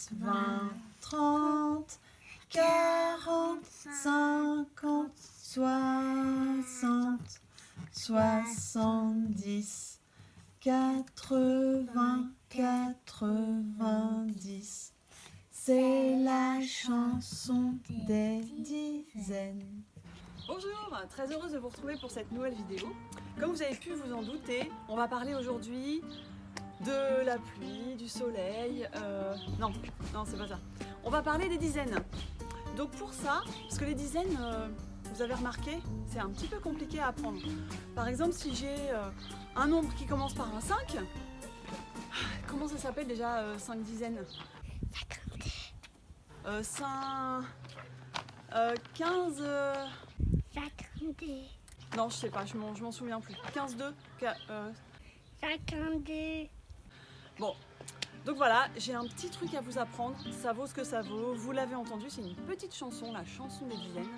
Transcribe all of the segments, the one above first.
10, 20, 30, 40, 50, 60, 70, 80, 90. C'est la chanson des dizaines. Bonjour, très heureuse de vous retrouver pour cette nouvelle vidéo. Comme vous avez pu vous en douter, on va parler aujourd'hui de la pluie, du soleil, non, c'est pas ça. On va parler des dizaines. Donc pour ça, parce que les dizaines, vous avez remarqué, c'est un petit peu compliqué à apprendre. Par exemple, si j'ai un nombre qui commence par un 5, comment ça s'appelle déjà 5 dizaines 5, 15... 52. Non, je sais pas, je m'en souviens plus. 15, 2, 52. Bon, donc voilà, j'ai un petit truc à vous apprendre, ça vaut ce que ça vaut, vous l'avez entendu, c'est une petite chanson, la chanson des dizaines.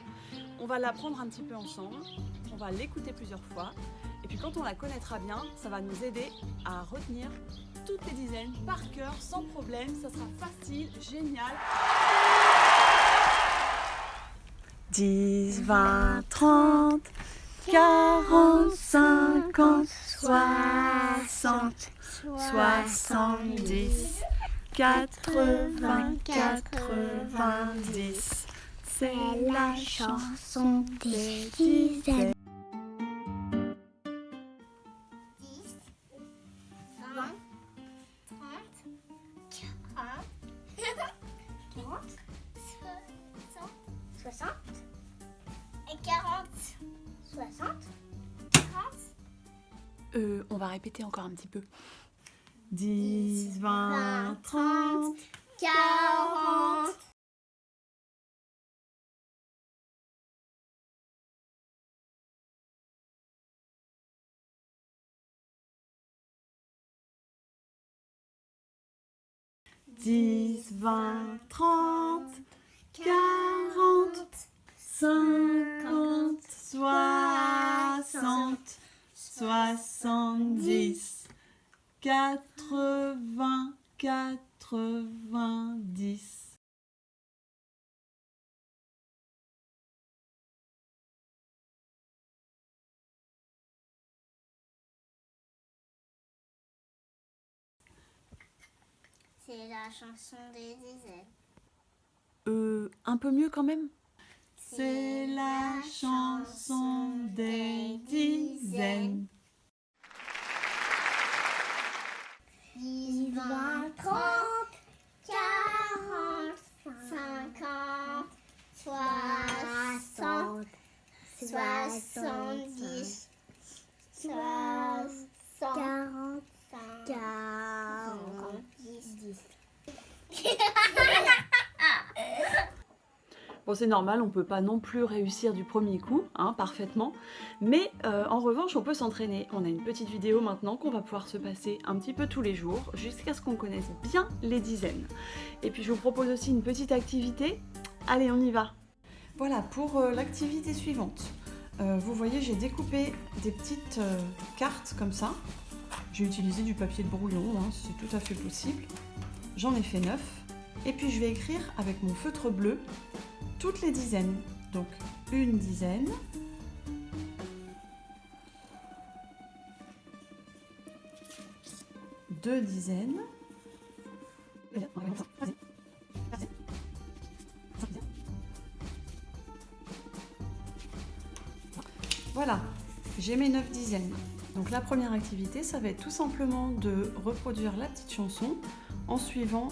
On va l'apprendre un petit peu ensemble, on va l'écouter plusieurs fois, et puis quand on la connaîtra bien, ça va nous aider à retenir toutes les dizaines par cœur, sans problème, ça sera facile, génial. 10, 20, 30, 40, 50, 60, 70, 80, 90. C'est la chanson des dizaines. 10, 20, 30, 40, 60 et 40, 60, 30. On va répéter encore un petit peu. 10, 20, 30, 40. dix, 20, 30, 40, 50, 60, 70, 80, 90. C'est la chanson des dizaines. Un peu mieux quand même. C'est la chanson des dizaines. 10, 20, 30, 40, 50, 60, 70, 40, 50, 10. Bon, c'est normal, on peut pas non plus réussir du premier coup, parfaitement, mais en revanche, on peut s'entraîner. On a une petite vidéo maintenant qu'on va pouvoir se passer un petit peu tous les jours, jusqu'à ce qu'on connaisse bien les dizaines. Et puis je vous propose aussi une petite activité. Allez, on y va. Voilà, pour l'activité suivante. Vous voyez, j'ai découpé des petites cartes comme ça. J'ai utilisé du papier de brouillon, c'est tout à fait possible. J'en ai fait 9. Et puis je vais écrire avec mon feutre bleu toutes les dizaines. Donc une dizaine, deux dizaines, voilà, j'ai mes 9 dizaines. Donc la première activité, ça va être tout simplement de reproduire la petite chanson en suivant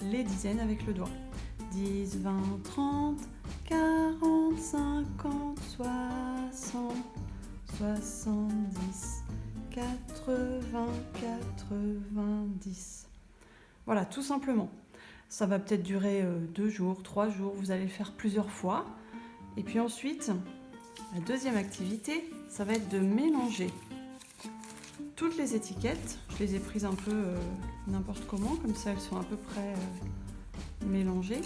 les dizaines avec le doigt. 10, 20, 30, 40, 50, 60, 70, 80, 90. Voilà, tout simplement. Ça va peut-être durer 2 jours, 3 jours, vous allez le faire plusieurs fois. Et puis ensuite, la deuxième activité, ça va être de mélanger toutes les étiquettes. Je les ai prises un peu n'importe comment, comme ça elles sont à peu près mélangées.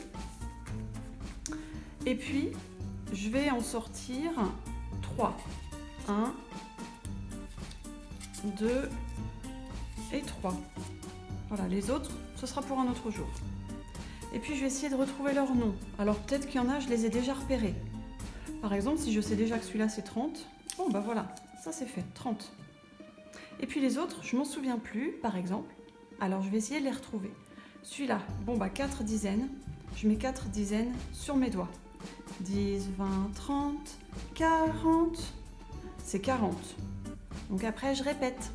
Et puis, je vais en sortir 3. 1, 2 et 3. Voilà, les autres, ce sera pour un autre jour. Et puis je vais essayer de retrouver leur nom. Alors peut-être qu'il y en a, je les ai déjà repérés. Par exemple, si je sais déjà que celui-là c'est 30, bon bah voilà, ça c'est fait, 30. Et puis les autres, je m'en souviens plus, par exemple. Alors je vais essayer de les retrouver. Celui-là, bon bah 4 dizaines. Je mets 4 dizaines sur mes doigts. 10, 20, 30, 40. C'est 40. Donc après je répète.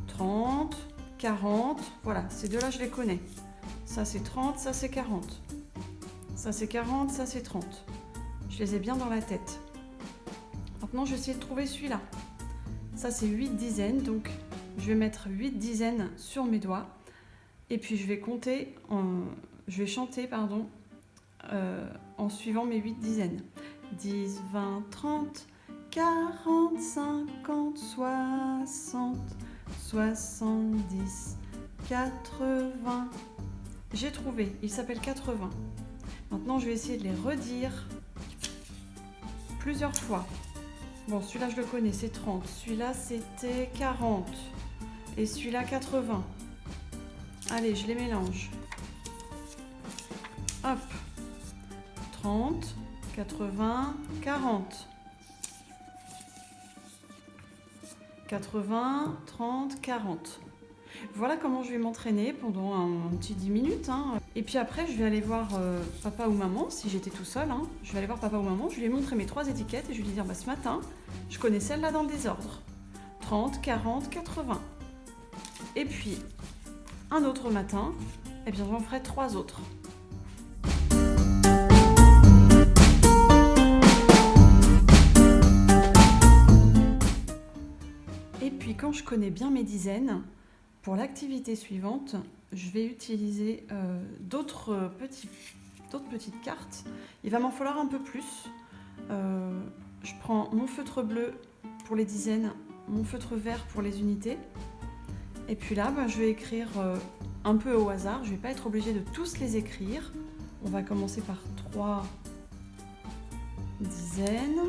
30, 40. Voilà, ces deux-là je les connais. Ça c'est 30, ça c'est 40. Ça c'est 40, ça c'est 30. Je les ai bien dans la tête. Maintenant je vais essayer de trouver celui-là. Ça c'est 8 dizaines, donc je vais mettre 8 dizaines sur mes doigts. Et puis je vais compter, je vais chanter, pardon, en suivant mes 8 dizaines. 10, 20, 30, 40, 50, 60, 70, 80. J'ai trouvé, il s'appelle 80. Maintenant je vais essayer de les redire plusieurs fois. Bon, celui-là je le connais, c'est 30. Celui-là c'était 40. Et celui-là 80. Allez, je les mélange. Hop. 30, 80, 40. 80, 30, 40. Voilà comment je vais m'entraîner pendant un petit 10 minutes. Hein. Et puis après, je vais aller voir papa ou maman, si j'étais tout seul. Hein. Je vais aller voir papa ou maman, je vais lui montrer mes 3 étiquettes et je vais lui dire, bah, ce matin, je connais celle-là dans le désordre. 30, 40, 80. Et puis, un autre matin, eh bien, j'en ferai 3 autres. Et puis, quand je connais bien mes dizaines, pour l'activité suivante, je vais utiliser d'autres petites cartes. Il va m'en falloir un peu plus. Je prends mon feutre bleu pour les dizaines, mon feutre vert pour les unités. Et puis là, je vais écrire un peu au hasard. Je ne vais pas être obligée de tous les écrire. On va commencer par 3 dizaines,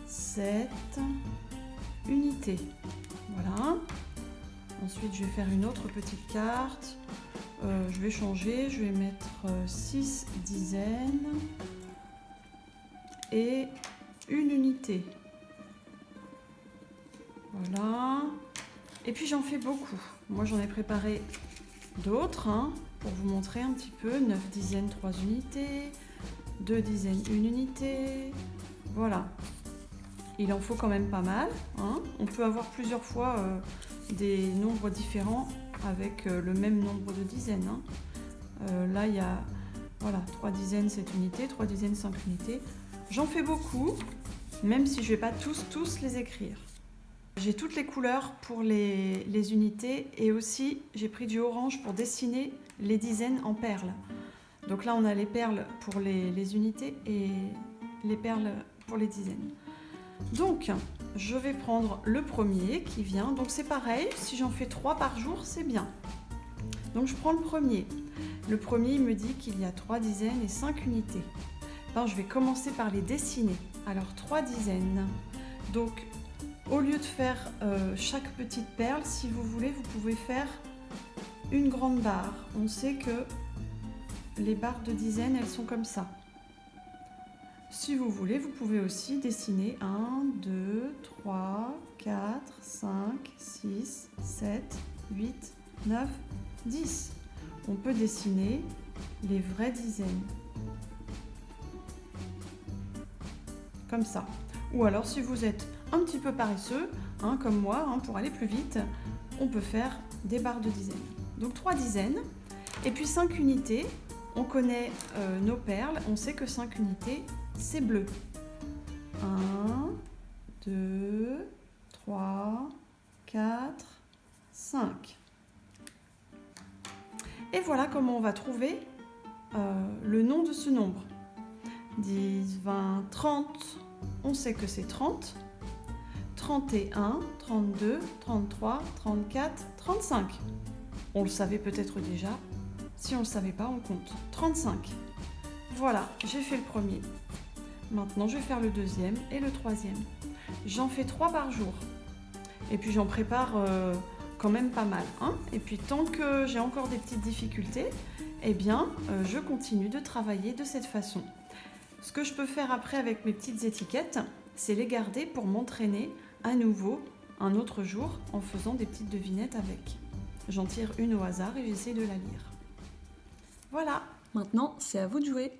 7 unités. Voilà. Ensuite, je vais faire une autre petite carte. Je vais changer. Je vais mettre 6 dizaines et une unité. Voilà. Et puis j'en fais beaucoup. Moi j'en ai préparé d'autres pour vous montrer un petit peu. 9 dizaines, 3 unités. 2 dizaines, 1 unité. Voilà. Il en faut quand même pas mal. On peut avoir plusieurs fois des nombres différents avec le même nombre de dizaines. Là il y a 3 dizaines, 7 unités. 3 dizaines, 5 unités. J'en fais beaucoup, même si je ne vais pas tous les écrire. J'ai toutes les couleurs pour les unités et aussi j'ai pris du orange pour dessiner les dizaines en perles. Donc là on a les perles pour les unités et les perles pour les dizaines. Donc je vais prendre le premier qui vient, donc c'est pareil, si j'en fais 3 par jour c'est bien. Donc je prends le premier. Le premier il me dit qu'il y a 3 dizaines et 5 unités. Alors, je vais commencer par les dessiner. Alors 3 dizaines. Donc au lieu de faire chaque petite perle, si vous voulez, vous pouvez faire une grande barre. On sait que les barres de dizaines, elles sont comme ça. Si vous voulez, vous pouvez aussi dessiner 1, 2, 3, 4, 5, 6, 7, 8, 9, 10. On peut dessiner les vraies dizaines. Comme ça. Ou alors, si vous êtes un petit peu paresseux, comme moi, pour aller plus vite, on peut faire des barres de dizaines. Donc 3 dizaines, et puis 5 unités. On connaît nos perles, on sait que 5 unités, c'est bleu. 1, 2, 3, 4, 5. Et voilà comment on va trouver le nom de ce nombre. 10, 20, 30, on sait que c'est 30. 31, 32, 33, 34, 35. On le savait peut-être déjà. Si on ne le savait pas, on compte. 35. Voilà, j'ai fait le premier. Maintenant, je vais faire le deuxième et le troisième. J'en fais 3 par jour. Et puis, j'en prépare quand même pas mal. Et puis, tant que j'ai encore des petites difficultés, eh bien, je continue de travailler de cette façon. Ce que je peux faire après avec mes petites étiquettes, c'est les garder pour m'entraîner à nouveau un autre jour en faisant des petites devinettes avec. J'en tire une au hasard et j'essaie de la lire. Voilà. Maintenant, c'est à vous de jouer.